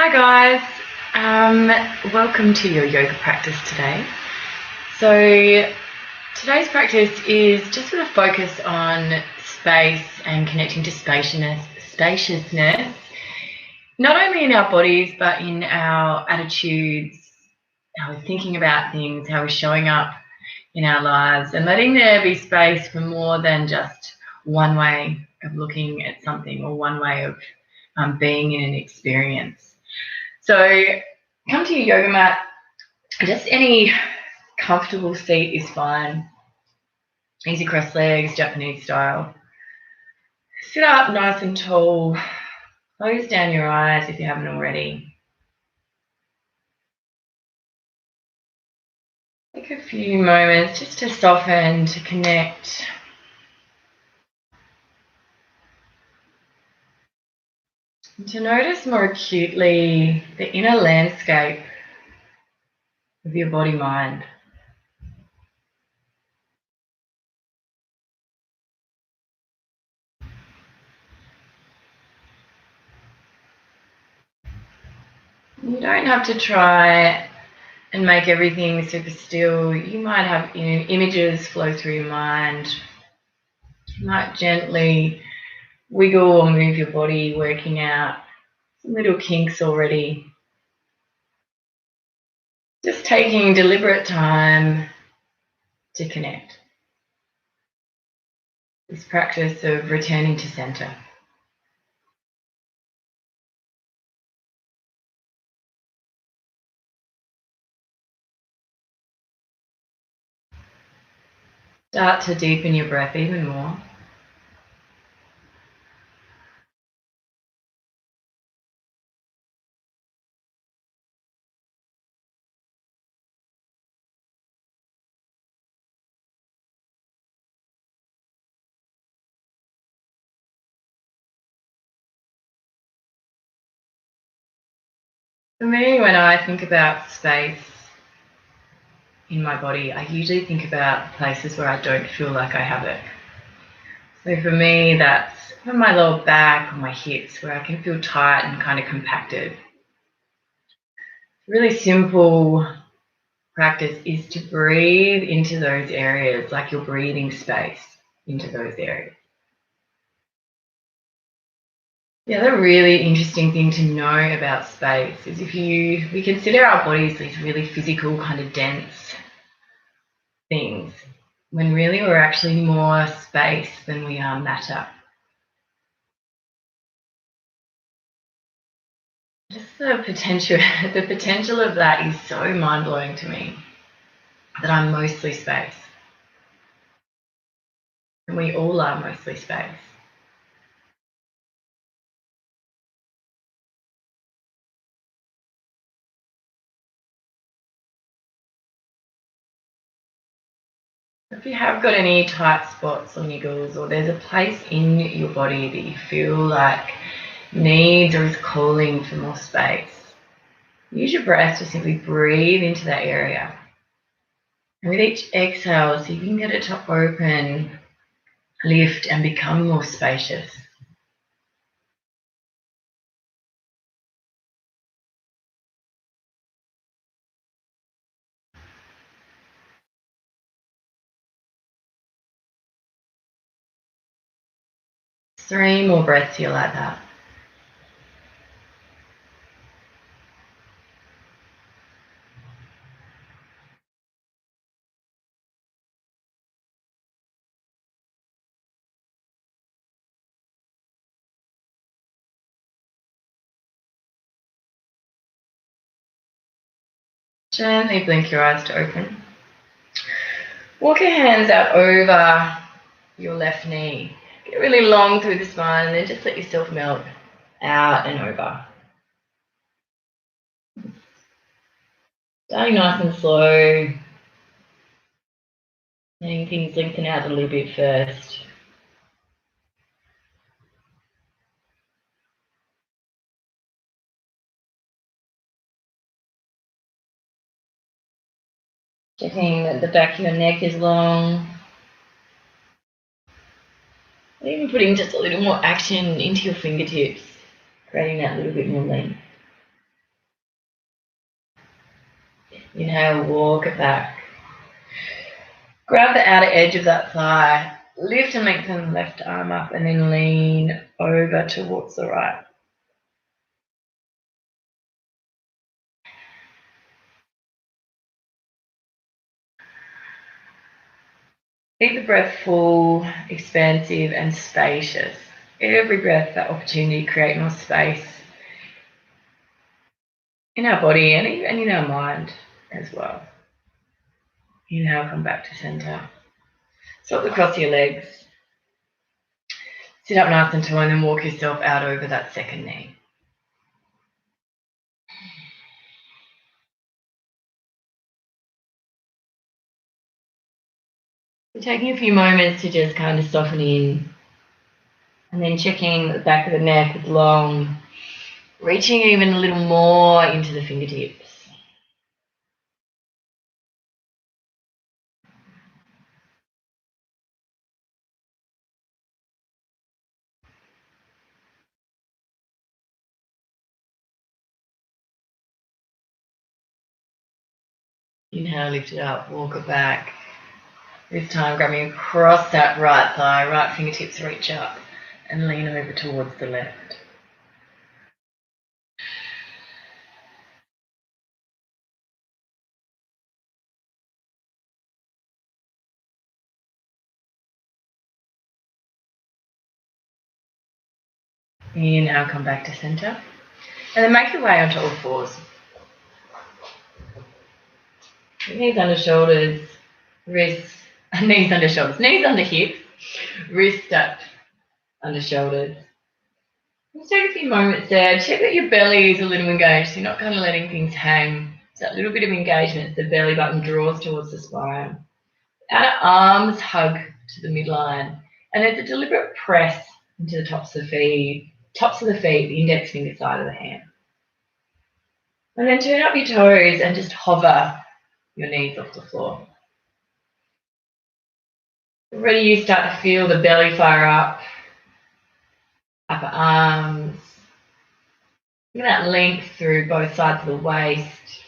Hi guys, welcome to your yoga practice today. So today's practice is just going to focus on space and connecting to spaciousness, not only in our bodies but in our attitudes, how we're thinking about things, how we're showing up in our lives, and letting there be space for more than just one way of looking at something or one way of being in an experience. So come to your yoga mat. Just any comfortable seat is fine. Easy crossed legs, Japanese style. Sit up nice and tall. Close down your eyes if you haven't already. Take a few moments just to soften, to connect. And to notice more acutely the inner landscape of your body-mind. You don't have to try and make everything super still. You might have images flow through your mind. You might gently wiggle or move your body, working out some little kinks already. Just taking deliberate time to connect. This practice of returning to center. Start to deepen your breath even more. For me, when I think about space in my body, I usually think about places where I don't feel like I have it. So for me, that's from my lower back or my hips, where I can feel tight and kind of compacted. Really simple practice is to breathe into those areas like you're breathing space into those areas. The other really interesting thing to know about space is we consider our bodies these really physical, kind of dense things, when really we're actually more space than we are matter. Just the potential of that is so mind-blowing to me, that I'm mostly space. And we all are mostly space. If you have got any tight spots or niggles, or there's a place in your body that you feel like needs or is calling for more space, use your breath to simply breathe into that area. And with each exhale, see if you can get it to open, lift, and become more spacious. Three more breaths here like that. Gently blink your eyes to open. Walk your hands out over your left knee. Get really long through the spine and then just let yourself melt out and over. Starting nice and slow. Letting things lengthen out a little bit first. Checking that the back of your neck is long. Even putting just a little more action into your fingertips, creating that little bit more length. Inhale, walk it back. Grab the outer edge of that thigh, lift and lengthen the left arm up, and then lean over towards the right. Keep the breath full, expansive, and spacious. Every breath, that opportunity to create more space in our body and in our mind as well. Inhale, come back to center. Swap across your legs. Sit up nice and tall and then walk yourself out over that second knee. So taking a few moments to just kind of soften in, and then checking the back of the neck is long, reaching even a little more into the fingertips. Inhale, lift it up, walk it back. This time grabbing across that right thigh, right fingertips reach up and lean over towards the left. Inhale, come back to center. And then make your way onto all fours. Knees under shoulders, wrists, knees under shoulders, knees under hips, wrists up under shoulders. Just take a few moments there. Check that your belly is a little engaged, so you're not kind of letting things hang. It's that little bit of engagement, the belly button draws towards the spine. Outer arms hug to the midline, and there's a deliberate press into the tops of the feet, the index finger side of the hand. And then turn up your toes and just hover your knees off the floor. Already you start to feel the belly fire up, upper arms. Look at that length through both sides of the waist.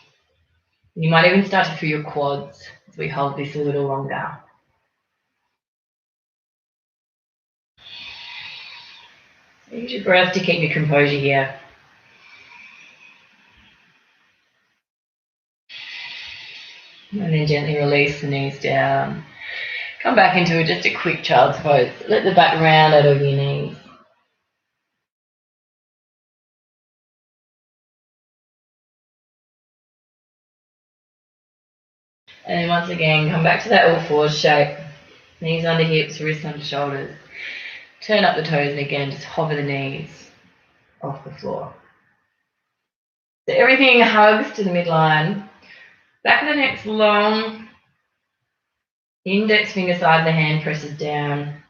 You might even start to feel your quads as we hold this a little longer. Use your breath to keep your composure here. And then gently release the knees down. Come back into just a quick child's pose. Let the back round out over your knees. And then once again, come back to that all fours shape. Knees under hips, wrists under shoulders. Turn up the toes and again, just hover the knees off the floor. So everything hugs to the midline. Back of the neck's long. Index finger side of the hand presses down.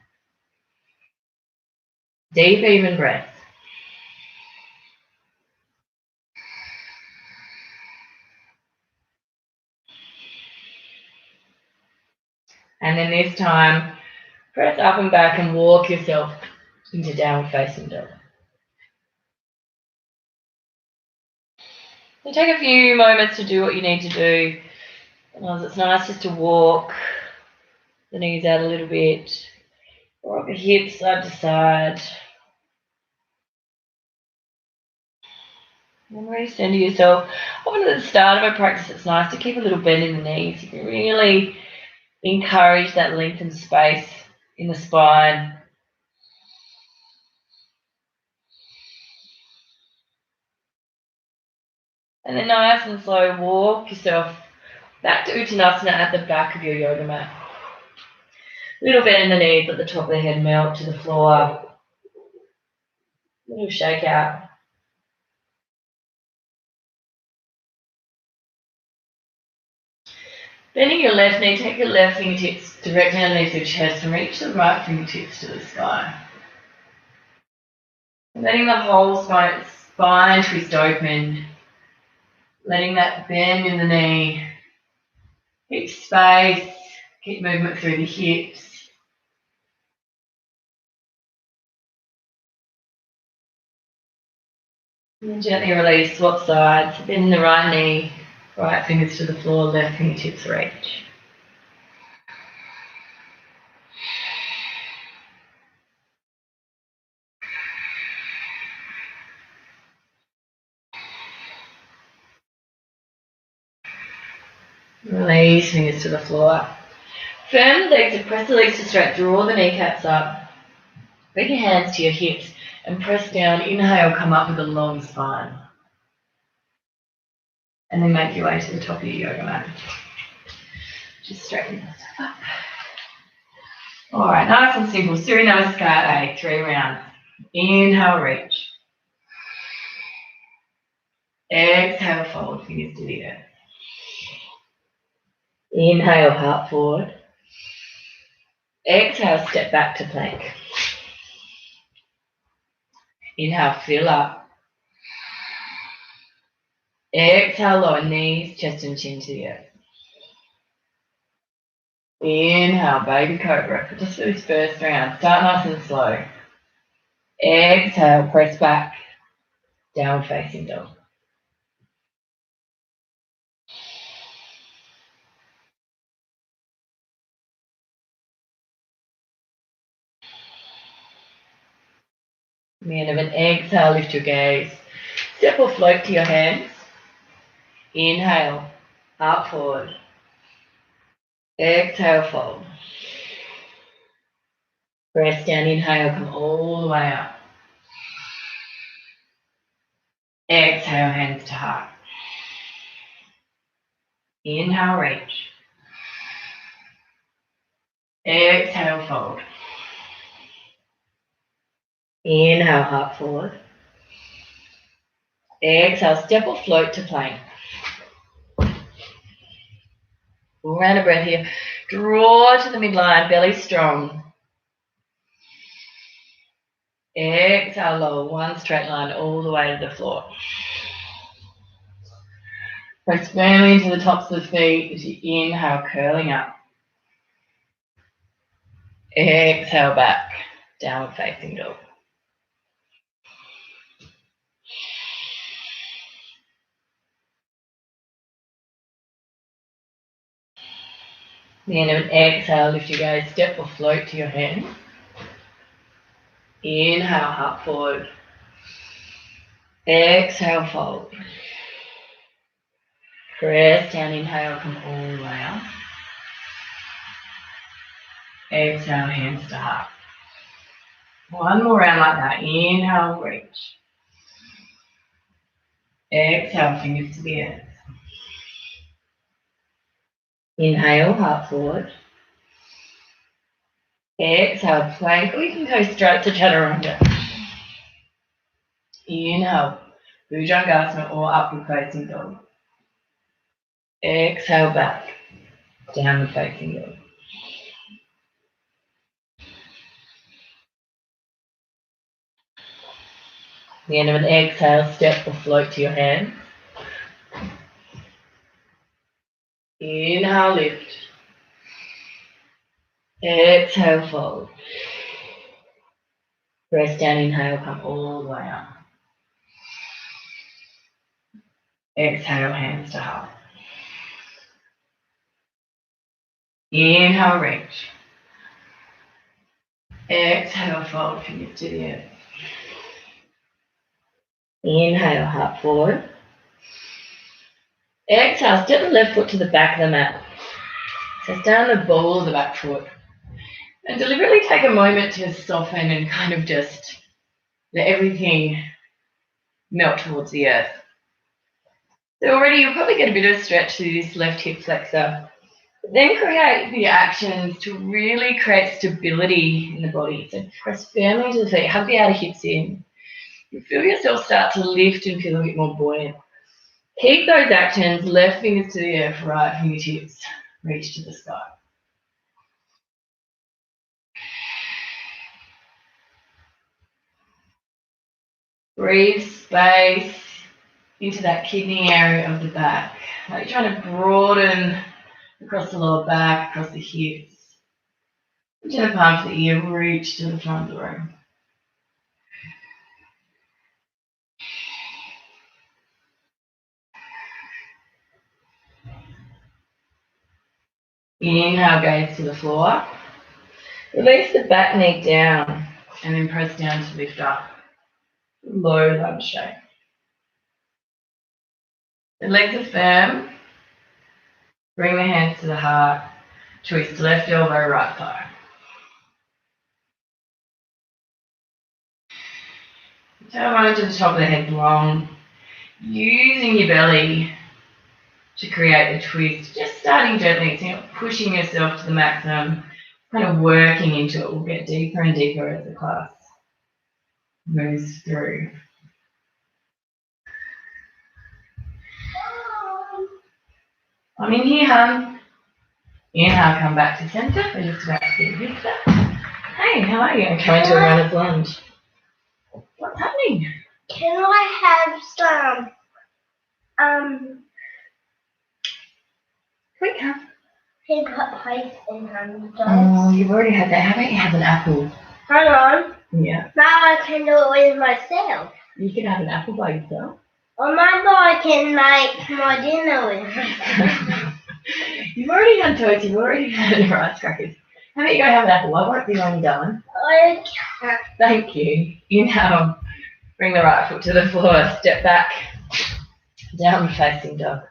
Deep, even breath. And then this time, press up and back and walk yourself into downward facing dog. So take a few moments to do what you need to do. It's nice just to walk the knees out a little bit, rock the hips side to side. And really center yourself. Often at the start of a practice, it's nice to keep a little bend in the knees. You can really encourage that lengthened space in the spine. And then nice and slow, walk yourself back to Uttanasana at the back of your yoga mat. Little bend in the knees, let the top of the head melt to the floor. Little shake out. Bending your left knee, take your left fingertips directly underneath your chest and reach the right fingertips to the sky. Letting the whole spine twist open. Letting that bend in the knee. Keep space, keep movement through the hips. And then gently release, swap sides, bend the right knee, Right fingers to the floor, left fingertips reach. Release fingers to the floor. Firm the legs and press the legs to straight. Draw the kneecaps up. Bring your hands to your hips and press down. Inhale, come up with a long spine. And then make your way to the top of your yoga mat. Just straighten yourself up. Alright, nice and simple. Surya Namaskar 3 rounds. Inhale, reach. Exhale, fold, fingers to the earth. Inhale, heart forward. Exhale, step back to plank. Inhale, fill up. Exhale, lower knees, chest and chin to the earth. Inhale, baby cobra for just this first round. Start nice and slow. Exhale, press back. Downward facing dog. At the end of an exhale, lift your gaze. Step or float to your hands. Inhale, heart forward. Exhale, fold. Press down, inhale, come all the way up. Exhale, hands to heart. Inhale, reach. Exhale, fold. Inhale, heart forward. Exhale, step or float to plank. Full round of breath here. Draw to the midline, belly strong. Exhale, lower, one straight line all the way to the floor. Press firmly into the tops of the feet as you inhale, curling up. Exhale back, downward facing dog. At the end of an exhale, lift your gaze, step or float to your hands. Inhale, heart forward. Exhale, fold. Press down, inhale, come all the way up. Exhale, hands to heart. One more round like that. Inhale, reach. Exhale, fingers to the earth. Inhale, heart forward. Exhale, plank, or you can go straight to chaturanga. Inhale, bhujangasana or upward facing dog. Exhale back, downward facing dog. At the end of an exhale, step or float to your hands. Inhale, lift. Exhale, fold. Press down, inhale, come all the way up. Exhale, hands to heart. Inhale, reach. Exhale, fold, fingers to the earth. Inhale, heart forward. Exhale, step the left foot to the back of the mat. So down the ball of the back foot. And deliberately take a moment to soften and kind of just let everything melt towards the earth. So already you'll probably get a bit of stretch through this left hip flexor. Then create the actions to really create stability in the body. So press firmly into the feet, hug the outer hips in. You feel yourself start to lift and feel a bit more buoyant. Keep those actions, left fingers to the earth, right fingertips reach to the sky. Breathe space into that kidney area of the back. Like you're trying to broaden across the lower back, across the hips. Into the palms of the ear, reach to the front of the room. Inhale, gaze to the floor. Release the back knee down and then press down to lift up. Low lunge shape. The legs are firm. Bring the hands to the heart. Twist left elbow, right thigh. Tailbone to the top of the head long. Using your belly to create the twist. Just starting gently, so you're not pushing yourself to the maximum. Kind of working into it. We'll get deeper and deeper as the class moves through. I'm in here, hon. Inhale, come back to centre. We're just about to get Victor. Hey, how are you? I'm coming to a runner's lunge. What's happening? Can I have some Quick, huh? pink ice in hand? Oh, you've already had that. Haven't you had an apple? Hang on. Yeah. Now I can do it with myself. You can have an apple by yourself. Or maybe I can make my dinner with myself. You've already had toast, you've already had rice crackers. How about you go have an apple? I won't be long, darling. Okay. Thank you. Inhale. Bring the right foot to the floor. Step back. Down facing dog.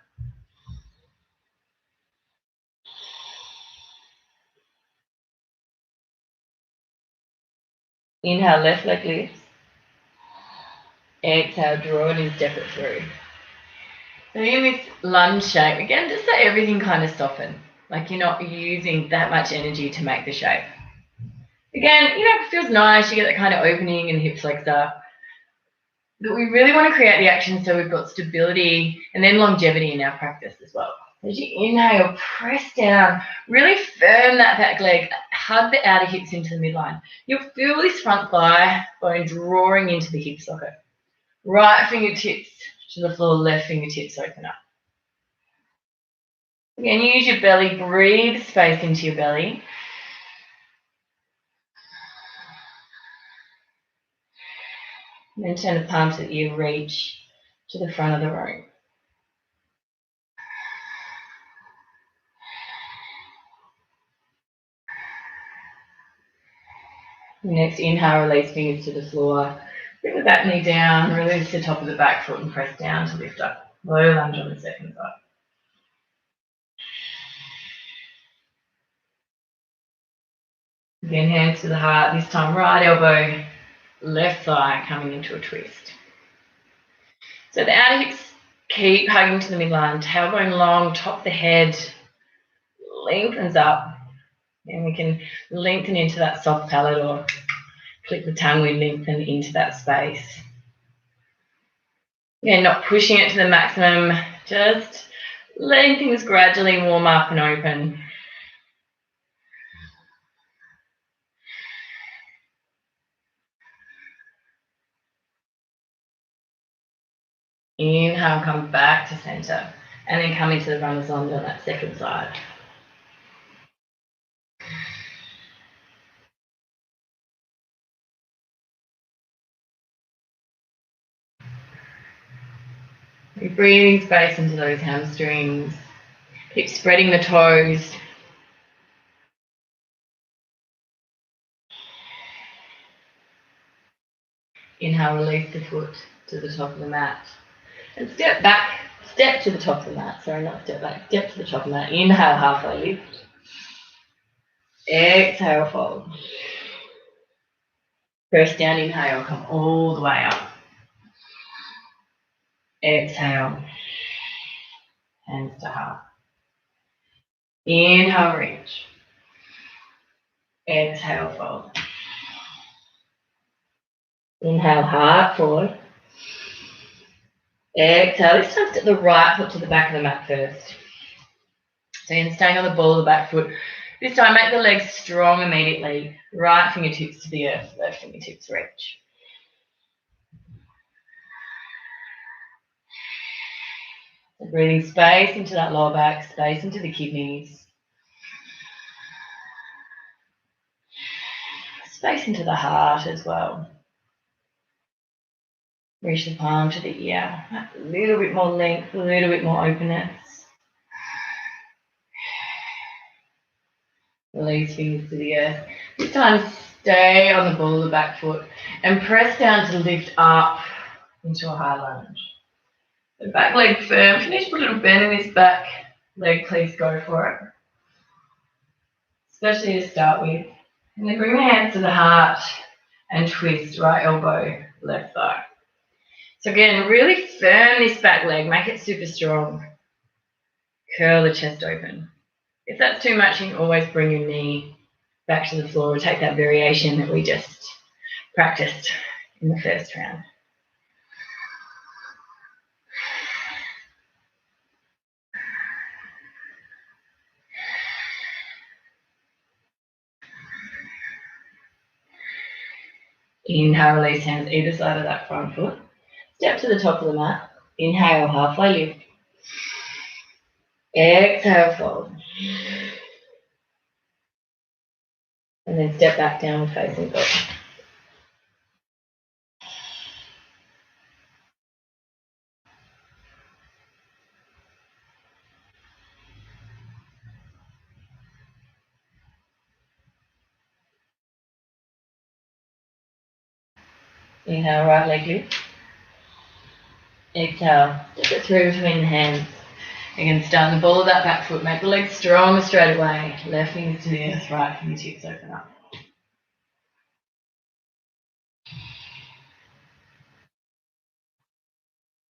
Inhale, left leg lifts. Exhale, draw it and step it through. So in this lunge shape, again, just so everything kind of softens. Like you're not using that much energy to make the shape. Again, it feels nice. You get that kind of opening and hip flexor. But we really want to create the action so we've got stability and then longevity in our practice as well. As you inhale, press down, really firm that back leg, hug the outer hips into the midline. You'll feel this front thigh bone drawing into the hip socket. Right fingertips to the floor, left fingertips open up. Again, use your belly, breathe space into your belly. And then turn the palms of the ear, reach to the front of the room. Next, inhale, release fingers to the floor. Bring the back knee down, release the top of the back foot and press down to lift up. Low lunge on the second side. Again, hands to the heart, this time right elbow, left thigh coming into a twist. So the outer hips keep hugging to the midline, tailbone long, top of the head, lengthens up. And we can lengthen into that soft palate or click the tongue, we lengthen into that space. Again, not pushing it to the maximum, just letting things gradually warm up and open. Inhale, come back to center, and then come into the runner's lunge on that second side. You're breathing space into those hamstrings. Keep spreading the toes. Inhale, release the foot to the top of the mat. And step back, step to the top of the mat. Sorry, not step back, step to the top of the mat. Inhale, halfway lift. Exhale, fold. Press down, inhale, come all the way up. Exhale, hands to heart. Inhale, reach. Exhale, fold. Inhale, heart forward. Exhale, this time step the right foot to the back of the mat first. So you're staying on the ball of the back foot. This time, make the legs strong immediately. Right fingertips to the earth, left fingertips reach. So breathing space into that lower back, space into the kidneys. Space into the heart as well. Reach the palm to the ear. A little bit more length, a little bit more openness. Release fingers to the earth. This time stay on the ball of the back foot and press down to lift up into a high lunge. The back leg firm. If you need to put a little bend in this back leg, please go for it. Especially to start with. And then bring the hands to the heart and twist right elbow, left thigh. So again, really firm this back leg, make it super strong. Curl the chest open. If that's too much, you can always bring your knee back to the floor and take that variation that we just practiced in the first round. Inhale, release hands either side of that front foot. Step to the top of the mat. Inhale, halfway lift. Exhale, fold. And then step back down facing dog. Inhale, right leg lift. Exhale, step it through between the hands. Again, start in the ball of that back foot. Make the legs stronger straight away. Left fingers to the earth, right fingertips open up.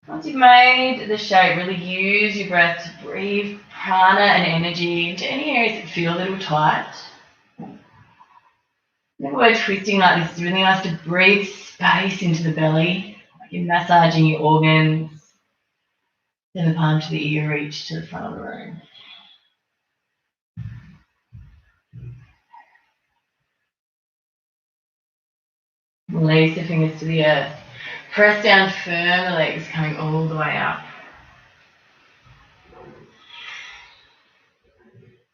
Once you've made the shape, really use your breath to breathe prana and energy into any areas that feel a little tight. Whenever we're twisting like this, it's really nice to breathe space into the belly, like you're massaging your organs. Then the palm to the ear reach to the front of the room. Release the fingers to the earth. Press down firm, the legs coming all the way up.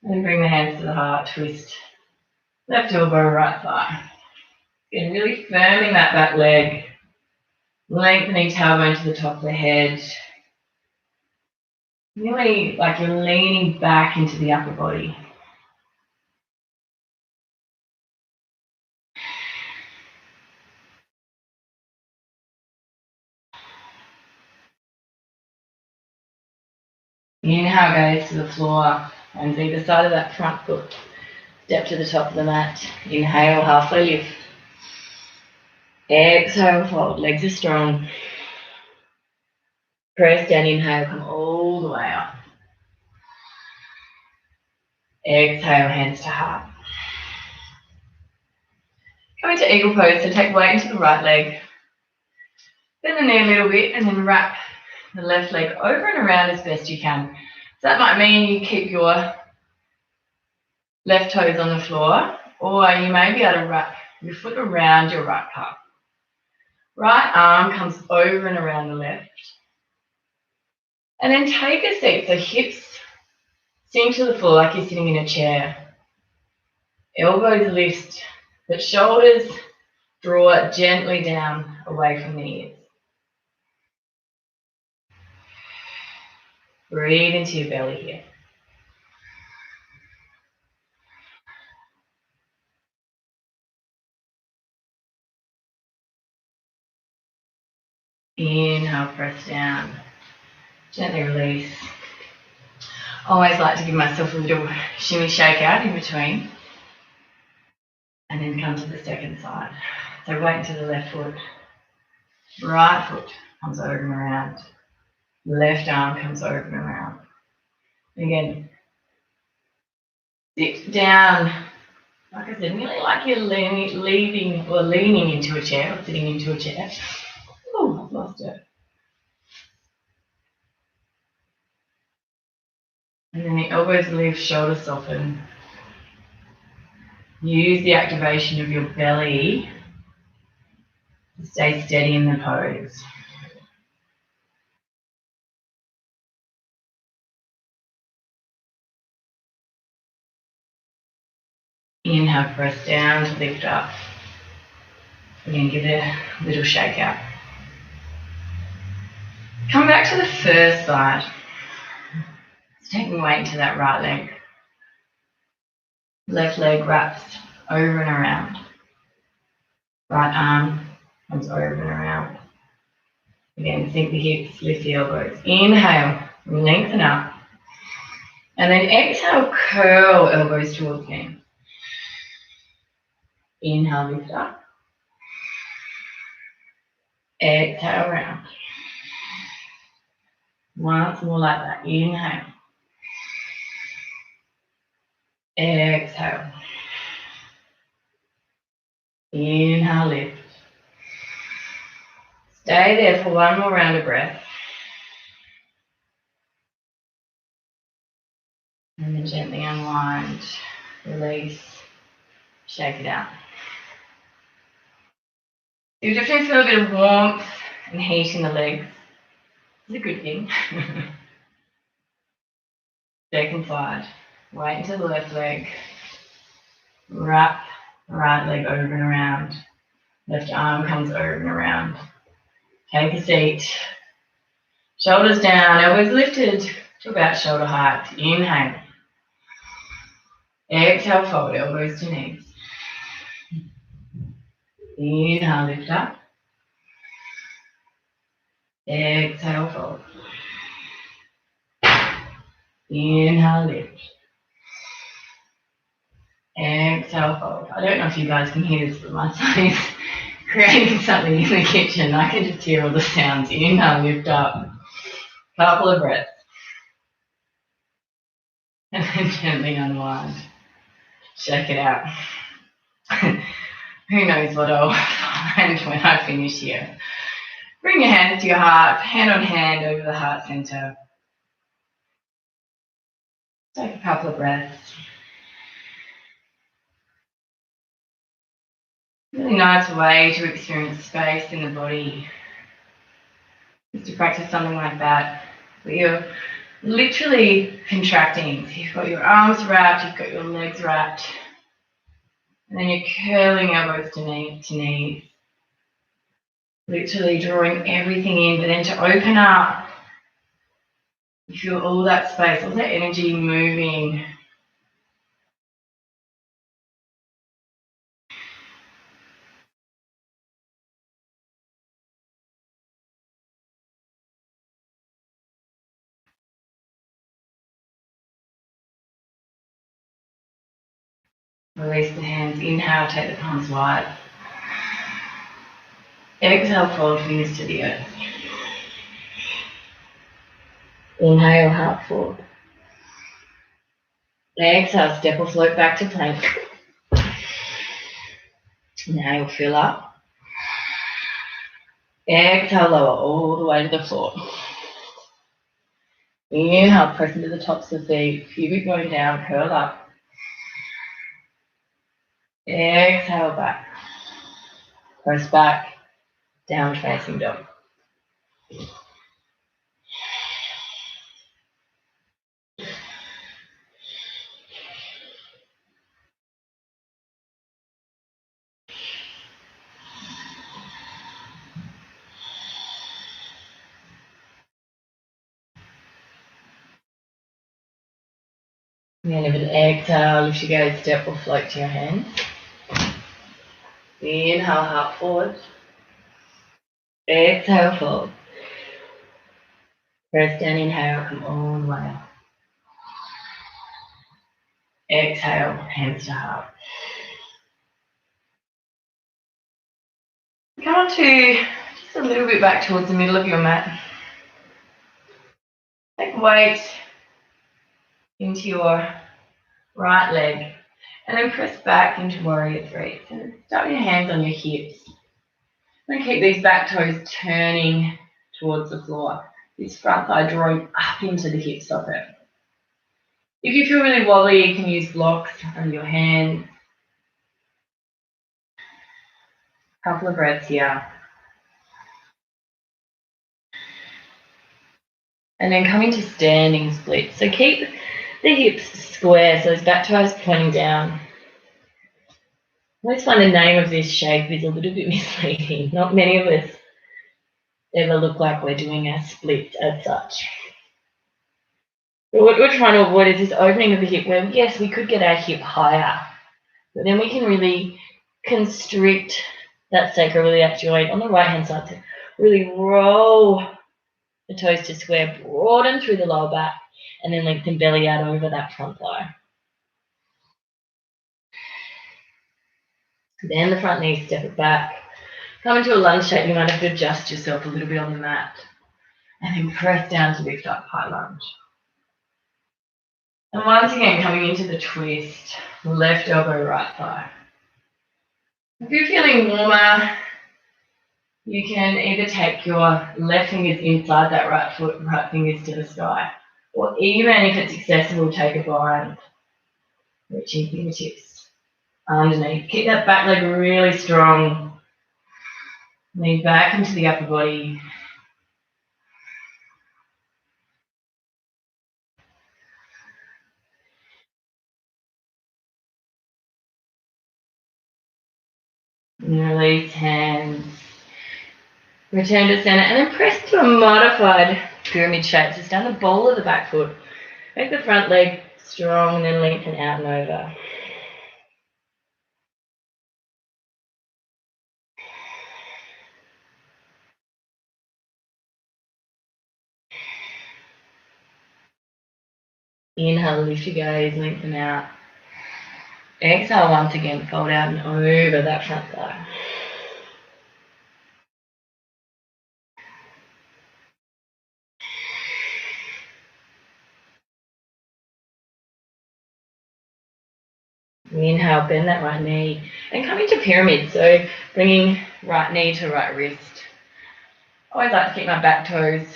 And bring the hands to the heart, twist. Left elbow, right thigh. Again, really firming that back leg. Lengthening tailbone to the top of the head. Really like you're leaning back into the upper body. Inhale, gaze to the floor. Hands either side of that front foot. Step to the top of the mat. Inhale, halfway lift. Exhale, fold. Legs are strong. Press down, inhale, come all the way up. Exhale, hands to heart. Come into eagle pose, so take weight into the right leg. Bend the knee a little bit and then wrap the left leg over and around as best you can. So that might mean you keep your left toes on the floor, or you may be able to wrap your foot around your right calf. Right arm comes over and around the left. And then take a seat, so hips sink to the floor like you're sitting in a chair. Elbows lift, but shoulders draw gently down away from the ears. Breathe into your belly here. Inhale, press down. Gently release. Always like to give myself a little shimmy shake out in between. And then come to the second side. So weight into the left foot. Right foot comes over and around. Left arm comes over and around. Again, sit down. Like I said, really like you're leaning into a chair or sitting into a chair. Oh, I've lost it. And then the elbows lift, shoulders soften. Use the activation of your belly to stay steady in the pose. Inhale, press down to lift up. Again, give it a little shake out. Come back to the first side. Taking weight into that right leg. Left leg wraps over and around. Right arm comes over and around. Again, sink the hips, lift the elbows. Inhale, lengthen up. And then exhale, curl elbows towards me. Inhale, lift up. Exhale, round. Once more like that. Inhale. Exhale. Inhale, lift. Stay there for one more round of breath. And then gently unwind, release, shake it out. You definitely feel a bit of warmth and heat in the legs. It's a good thing. Second side. Weight into the left leg. Wrap the right leg over and around. Left arm comes over and around. Take a seat. Shoulders down, elbows lifted to about shoulder height. Inhale. Exhale, fold elbows to knees. Inhale, lift up. Exhale, fold. Inhale, lift. Exhale, fold. I don't know if you guys can hear this, but my son is creating something in the kitchen. I can just hear all the sounds. Inhale, lift up. Couple of breaths. And then gently unwind. Shake it out. Who knows what I'll find when I finish here. Bring your hands to your heart, hand on hand over the heart center. Take a couple of breaths. Really nice way to experience space in the body. Just to practice something like that, where you're literally contracting. So you've got your arms wrapped, you've got your legs wrapped, and then you're curling elbows to knees. Literally drawing everything in, but then to open up, you feel all that space, all that energy moving. Release the hands. Inhale, take the palms wide. Exhale, fold fingers to the earth. Inhale, heart forward. Exhale, step or float back to plank. Inhale, fill up. Exhale, lower all the way to the floor. Inhale, press into the tops of the feet. Pubic going down, curl up. Exhale, back. Press back, down facing dog. And then if an exhale, lift your gaze, step or float to your hands. Inhale, heart forward. Exhale, fold. Press down, inhale, come all the way up. Exhale, hands to heart. Come on to just a little bit back towards the middle of your mat. Take weight into your right leg and then press back into warrior three. So start with your hands on your hips. And keep these back toes turning towards the floor. This front thigh drawing up into the hip socket. If you feel really wobbly, you can use blocks under your hands. Couple of breaths here. And then come into standing split. So keep the hips square, so those back toes pointing down. I always find the name of this shape is a little bit misleading. Not many of us ever look like we're doing a split as such. But what we're trying to avoid is this opening of the hip where, yes, we could get our hip higher, but then we can really constrict that sacroiliac joint on the right-hand side to really roll the toes to square, broaden through the lower back, and then lengthen belly out over that front thigh. Then the front knee, step it back. Come into a lunge shape. You might have to adjust yourself a little bit on the mat. And then press down to lift up, high lunge. And once again, coming into the twist, left elbow, right thigh. If you're feeling warmer, you can either take your left fingers inside that right foot, right fingers to the sky. Or even if it's accessible, take a bind. Reaching fingertips underneath. Keep that back leg really strong. Lean back into the upper body. And release hands. Return to center and then press to a modified pyramid shape. Just down the ball of the back foot. Make the front leg strong and then lengthen out and over. Inhale, lift your gaze, lengthen out. Exhale once again, fold out and over that front thigh. Inhale, bend that right knee and come into pyramid. So bringing right knee to right wrist. I always like to keep my back toes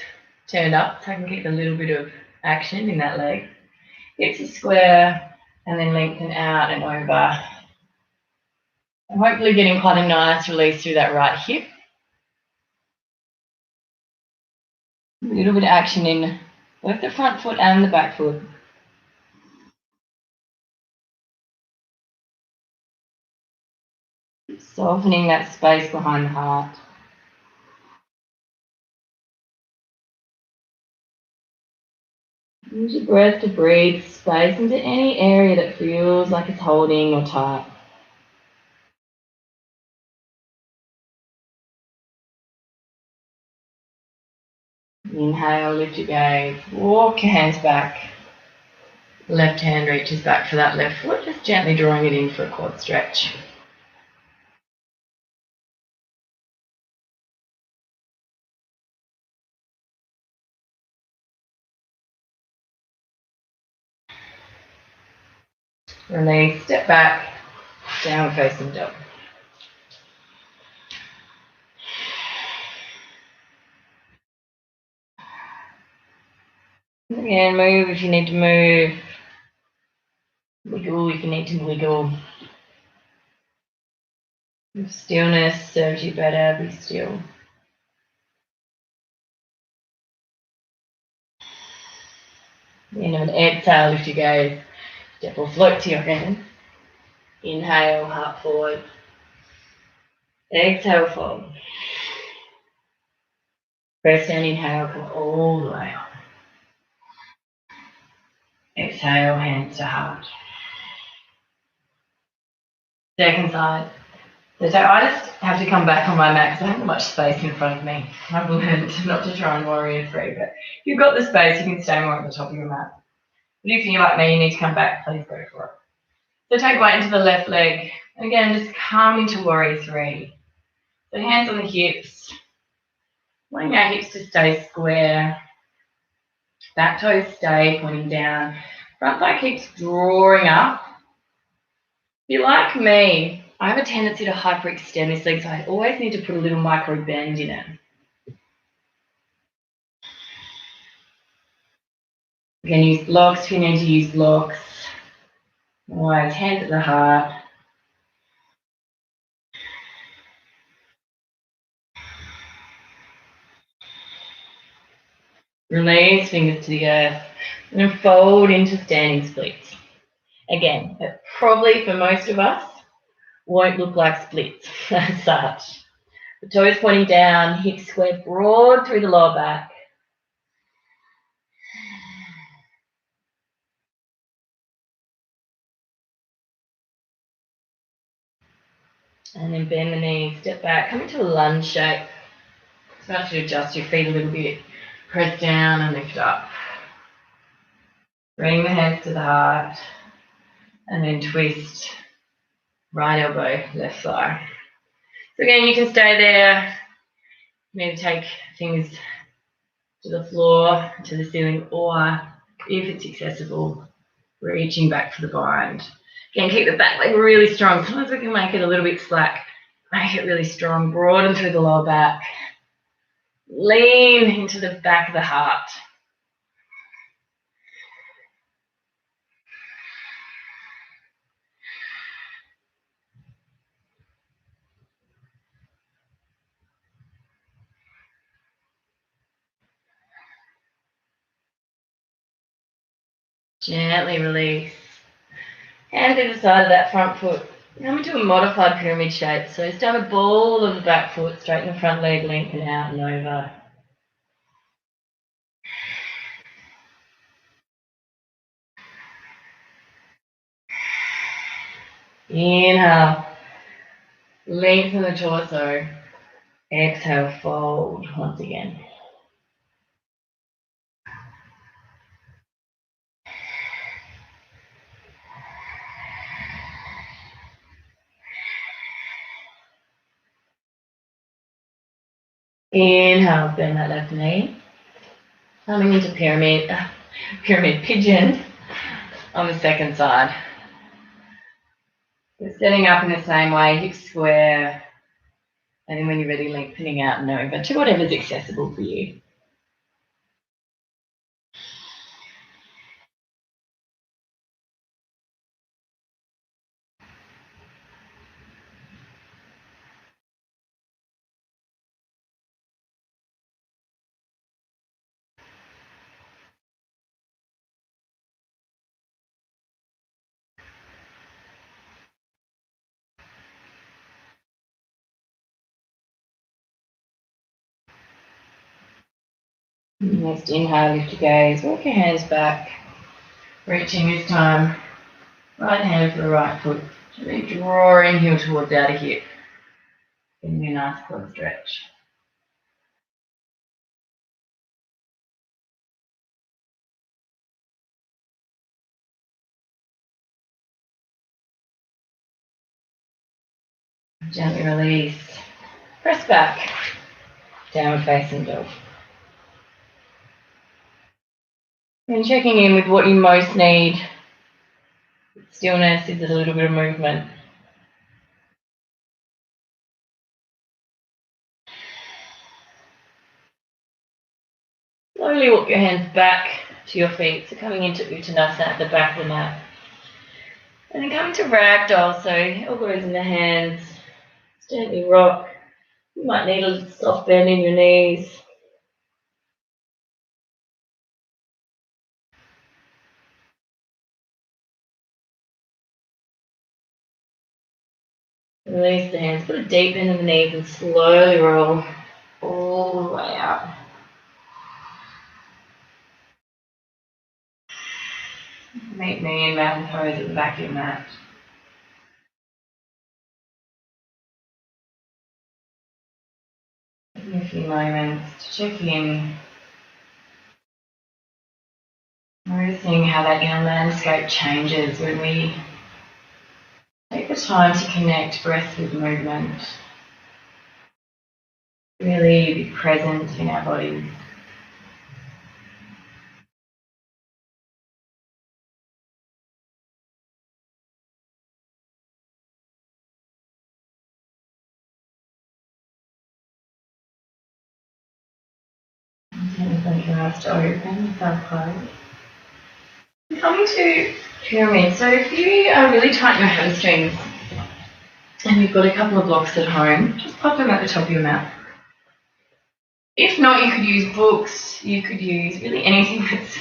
turned up so I can keep a little bit of action in that leg. Hips are square and then lengthen out and over. And hopefully getting quite a nice release through that right hip. A little bit of action in both the front foot and the back foot. Softening that space behind the heart. Use your breath to breathe space into any area that feels like it's holding or tight. Inhale, lift your gaze, walk your hands back. Left hand reaches back for that left foot, just gently drawing it in for a quad stretch. Release, step back, down facing dog. Again, move if you need to move. Wiggle if you need to wiggle. If stillness serves you better, be still. End of an exhale, lift your gaze. Step or float to your hand. Inhale, heart forward. Exhale, fold. Press down, inhale, come all the way up. Exhale, hands to heart. Second side. So I just have to come back on my mat because I haven't got much space in front of me. I've learned not to try and warrior three, but if you've got the space, you can stay more at the top of your mat. But if you're like me, you need to come back, please go for it. So take weight into the left leg. Again, just come into warrior three. So hands on the hips. Wanting our hips to stay square. Back toes stay pointing down. Front thigh keeps drawing up. If you're like me, I have a tendency to hyperextend this leg, so I always need to put a little micro bend in it. Again, use blocks if you need to use blocks. Otherwise, hands at the heart. Release, fingers to the earth. And then fold into standing splits. Again, it probably for most of us won't look like splits as such. The toes pointing down, hips square broad through the lower back. And then bend the knees, step back, come into a lunge shape. Start to adjust your feet a little bit. Press down and lift up. Bring the hands to the heart. And then twist. Right elbow, left thigh. So again, you can stay there. Maybe take fingers to the floor, to the ceiling, or if it's accessible, reaching back for the bind. Again, keep the back leg really strong. Sometimes we can make it a little bit slack. Make it really strong. Broaden through the lower back. Lean into the back of the heart. Gently release. Hands to the side of that front foot. Come into a modified pyramid shape. So start the ball of the back foot, straighten the front leg, lengthen out and over. Inhale. Lengthen the torso. Exhale, fold once again. Inhale, bend that left knee. Coming into pyramid pigeon on the second side. We're setting up in the same way, hips square, and then when you're ready, lengthening out and over to whatever's accessible for you. Next inhale, lift your gaze, walk your hands back, reaching this time, right hand for the right foot, gently drawing heel towards the outer hip, giving you a nice quad stretch. Gently release, press back, downward facing dog. And checking in with what you most need. Stillness, is it a little bit of movement? Slowly walk your hands back to your feet, so coming into Uttanasana at the back of the mat. And then coming to ragdoll, so elbows in the hands, gently rock. You might need a soft bend in your knees. Release the hands, put a deep bend in the knees and slowly roll all the way out. Meet me in mountain pose at the back of your mat. Taking a few moments to check in, noticing how that inner landscape changes when we take the time to connect breath with movement. Really be present in our bodies. And blink your eyes to open, thumb closed. Coming to pyramid. So if you really tighten your hamstrings and you've got a couple of blocks at home, just pop them at the top of your mat. If not, you could use books, you could use really anything that's,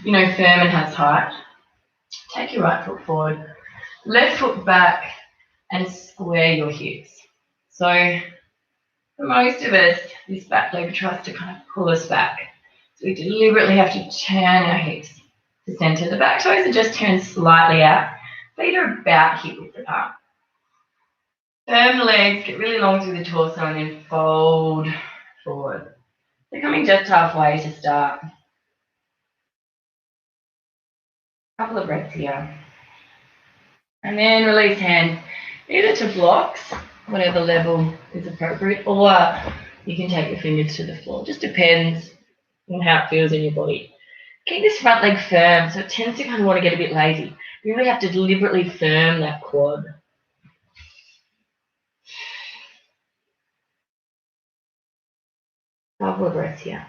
firm and has height. Take your right foot forward, left foot back, and square your hips. So for most of us, this back leg tries to kind of pull us back. So we deliberately have to turn our hips to center. The back toes are just turned slightly out. Feet are about hip width apart. Firm the legs, get really long through the torso and then fold forward. They're coming just halfway to start. Couple of breaths here. And then release hands either to blocks, whatever level is appropriate, or you can take your fingers to the floor. Just depends on how it feels in your body. Keep this front leg firm, so it tends to kind of want to get a bit lazy. You really have to deliberately firm that quad. Couple of breaths here.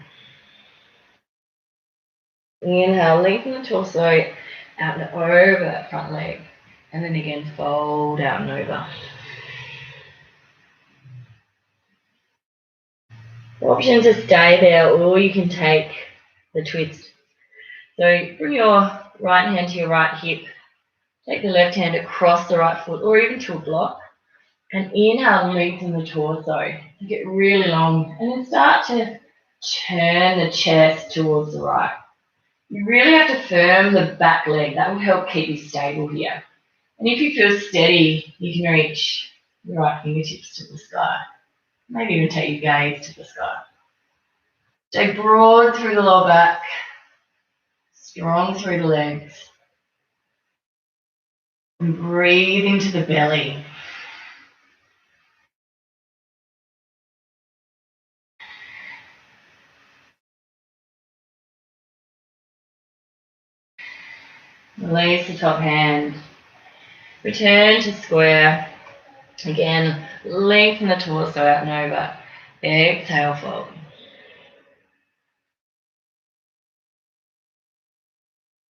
Inhale, lengthen the torso out and over that front leg. And then again, fold out and over. The option is to stay there, or you can take the twist. So bring your right hand to your right hip. Take the left hand across the right foot, or even to a block. And inhale, lengthen the torso. Get really long. And then start to turn the chest towards the right. You really have to firm the back leg. That will help keep you stable here. And if you feel steady, you can reach your right fingertips to the sky. Maybe even take your gaze to the sky. Stay broad through the lower back. Strong through the legs. And breathe into the belly. Release the top hand. Return to square. Again, lengthen the torso out and over. Exhale, fold.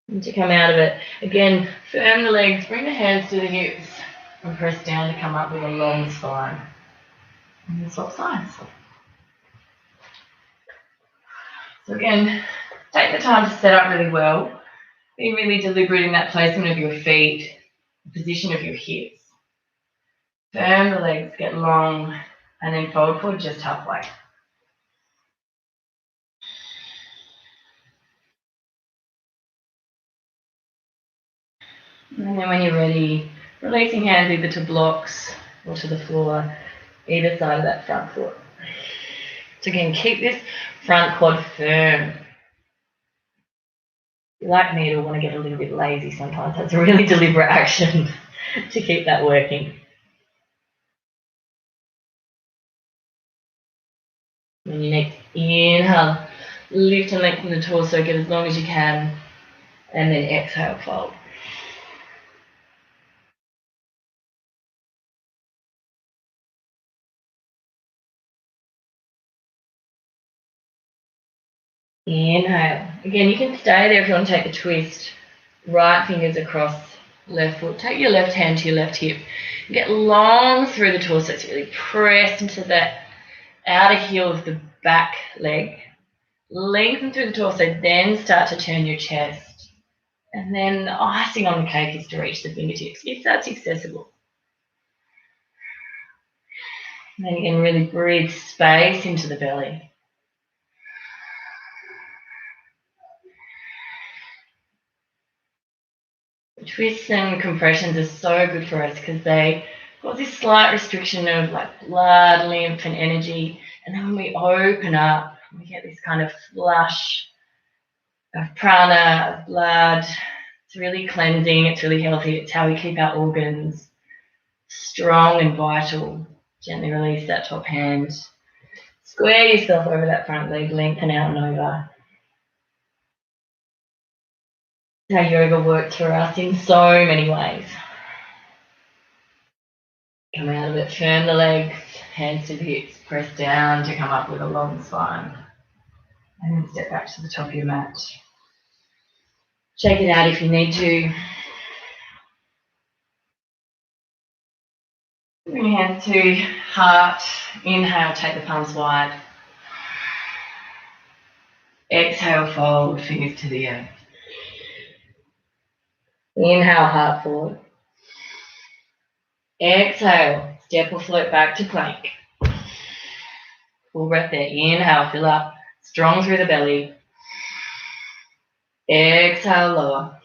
And to come out of it, again, firm the legs, bring the hands to the hips, and press down to come up with a long spine. And then swap sides. So again, take the time to set up really well. Be really deliberate in that placement of your feet, the position of your hips. Firm the legs, get long, and then fold forward just halfway. And then when you're ready, releasing hands either to blocks or to the floor, either side of that front foot. So again, keep this front quad firm. If you're like me, you'll want to get a little bit lazy sometimes. That's a really deliberate action to keep that working. When you next inhale, lift and lengthen the torso, get as long as you can, and then exhale, fold. Inhale. Again, you can stay there if you want to take the twist. Right fingers across left foot. Take your left hand to your left hip. Get long through the torso. So really press into that outer heel of the back leg. Lengthen through the torso, then start to turn your chest. And then the icing on the cake is to reach the fingertips, if that's accessible. And then you can really breathe space into the belly. Twists and compressions are so good for us because they cause this slight restriction of like blood, lymph, and energy. And then when we open up, we get this kind of flush of prana, of blood. It's really cleansing, it's really healthy. It's how we keep our organs strong and vital. Gently release that top hand. Square yourself over that front leg, lengthen out and over. How yoga works for us in so many ways. Come out of it, firm the legs, hands to the hips, press down to come up with a long spine. And then step back to the top of your mat. Shake it out if you need to. Bring your hands to heart. Inhale, take the palms wide. Exhale, fold, fingers to the earth. Inhale, heart forward. Exhale, step or float back to plank. Full breath there. Inhale, fill up. Strong through the belly. Exhale, lower.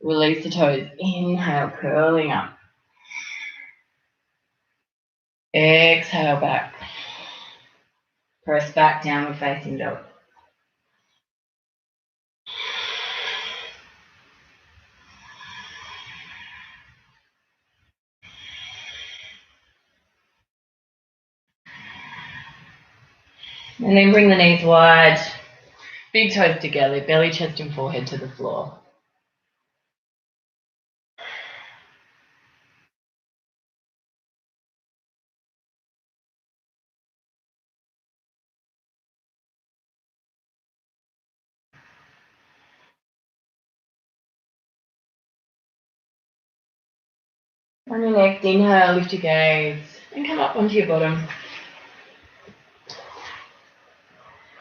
Release the toes. Inhale, curling up. Exhale back. Press back, downward facing dog. And then bring the knees wide, big toes together, belly, chest and forehead to the floor. On your next inhale, lift your gaze and come up onto your bottom.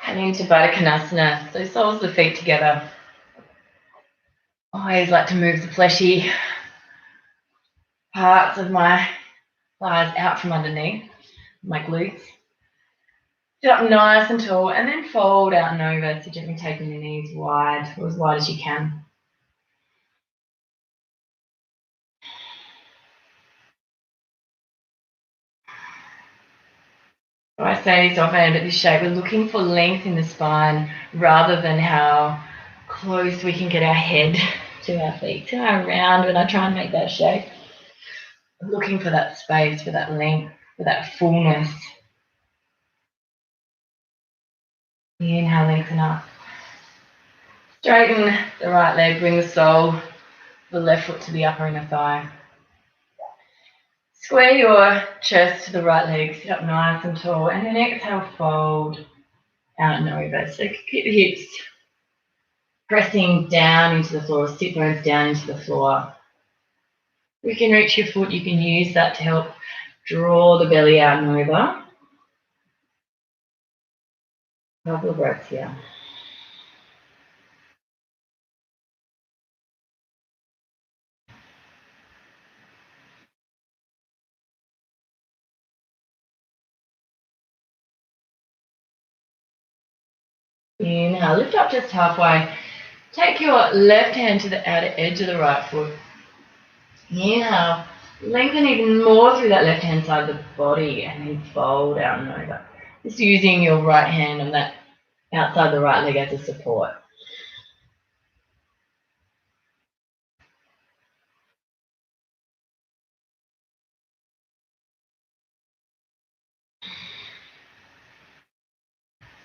And into Baddha Konasana, so soles of the feet together. I always like to move the fleshy parts of my thighs out from underneath, my glutes. Sit up nice and tall and then fold out and over, so gently taking your knees wide, or as wide as you can. I say this often, but this shape, we're looking for length in the spine rather than how close we can get our head to our feet. So I round when I try and make that shape. I'm looking for that space, for that length, for that fullness. Inhale, lengthen up. Straighten the right leg, bring the sole of the left foot to the upper inner thigh. Square your chest to the right leg, sit up nice and tall, and then exhale, fold out and over. So keep the hips pressing down into the floor, sit bones down into the floor. If you can reach your foot, you can use that to help draw the belly out and over. A couple of breaths here. Inhale, lift up just halfway. Take your left hand to the outer edge of the right foot. Inhale, lengthen even more through that left hand side of the body and then fold out and over. Just using your right hand on that outside of the right leg as a support.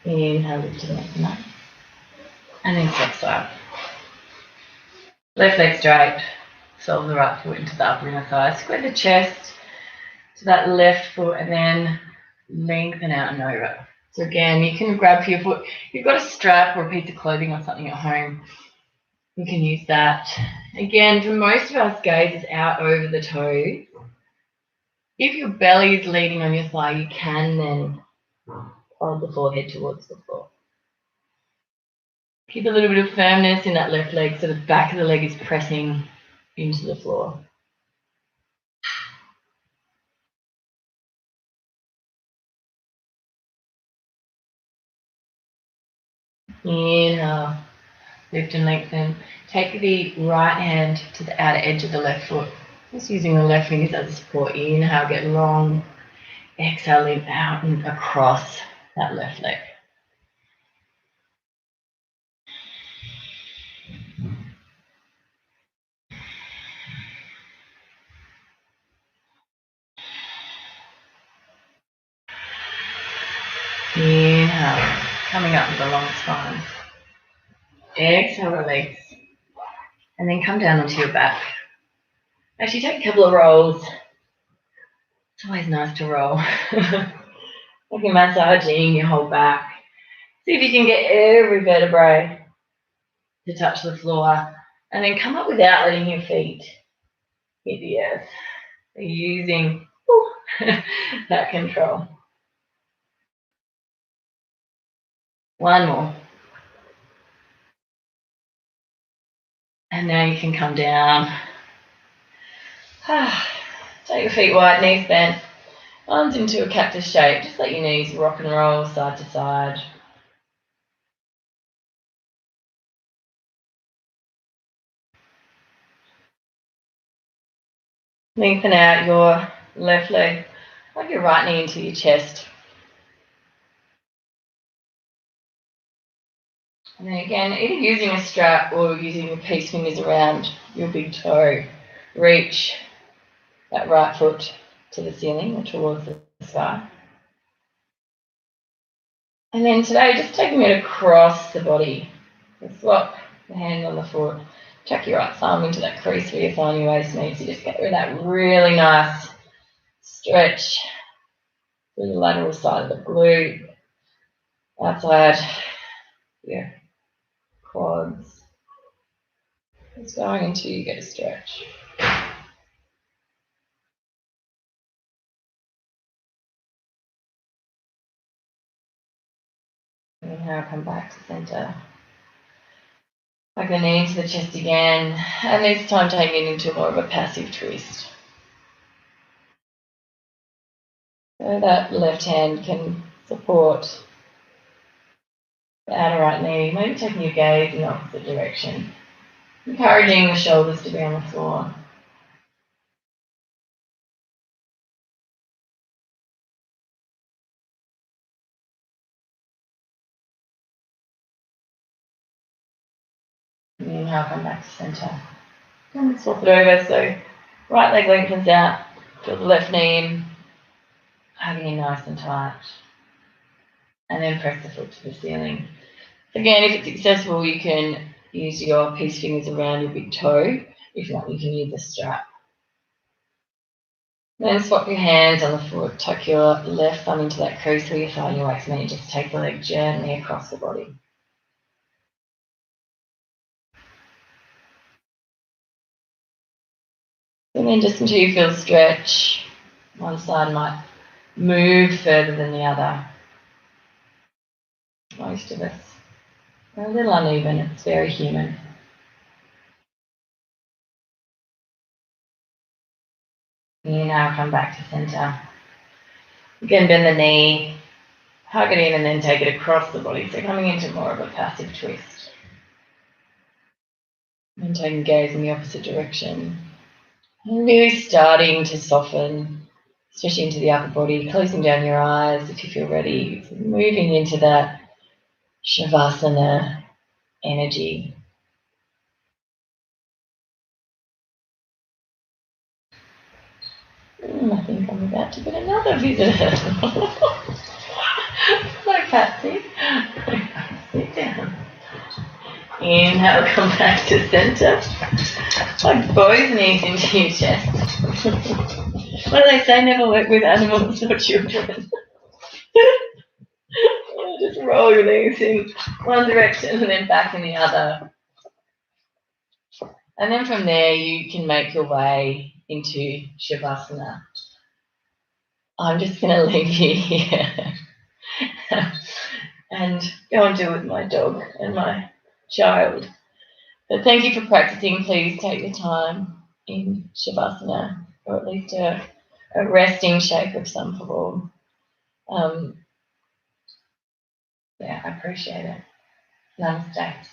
Inhale, lift to the lengthen up. And then step side. Left leg straight, sole of the right foot into the upper inner thigh. Square the chest to that left foot and then lengthen out and over. So again, you can grab for your foot. If you've got a strap or a piece of clothing or something at home, you can use that. Again, for most of us, gaze is out over the toes. If your belly is leaning on your thigh, you can then hold the forehead towards the floor. Keep a little bit of firmness in that left leg so the back of the leg is pressing into the floor. Inhale, lift and lengthen. Take the right hand to the outer edge of the left foot. Just using the left fingers as a support. Inhale, get long. Exhale, lean out and across that left leg. Inhale, coming up with a long spine. Exhale, release. And then come down onto your back. Actually, take a couple of rolls. It's always nice to roll. Like you're massaging your whole back. See if you can get every vertebrae to touch the floor. And then come up without letting your feet hit the earth. So using that control. One more. And now you can come down. Take your feet wide, knees bent. Arms into a cactus shape. Just let your knees rock and roll side to side. Lengthen out your left leg Plug your right knee into your chest. And then again, either using a strap or using your peace fingers around your big toe, reach that right foot to the ceiling or towards the sky. And then today, just taking it across the body. So swap the hand on the foot, tuck your right thumb into that crease where you find your waist meets. You just get rid of that really nice stretch through the lateral side of the glute, outside your quads. It's going until you get a stretch. And now come back to center. Like the knee into the chest again, and this time taking it into more of a passive twist. So that left hand can support the outer right knee, maybe taking your gaze in the opposite direction. Encouraging the shoulders to be on the floor. And inhale, come back to center. And swap it over, so right leg lengthens out, feel the left knee in, hugging in nice and tight. And then press the foot to the ceiling. Again, if it's accessible, you can use your peace fingers around your big toe. If not, you can use a strap. Then swap your hands on the foot, tuck your left thumb into that crease where you find your waist meet. Just take the leg gently across the body. And then just until you feel stretch, one side might move further than the other. Most of us are a little uneven, it's very human. And now come back to center. Again, bend the knee, hug it in and then take it across the body. So coming into more of a passive twist. And taking gaze in the opposite direction. And really starting to soften, especially into the upper body, closing down your eyes if you feel ready. Moving into that Shavasana energy. I think I'm about to get another visitor. Hello, Patsy. Sit down. Inhale, come back to center. Plug both knees into your chest. What do they say? Never work with animals or children. Just roll your knees in one direction and then back in the other. And then from there, you can make your way into Shavasana. I'm just going to leave you here and go and do it with my dog and my child. But thank you for practicing. Please take the time in Shavasana, or at least a resting shape of some form. I appreciate it. Namaste.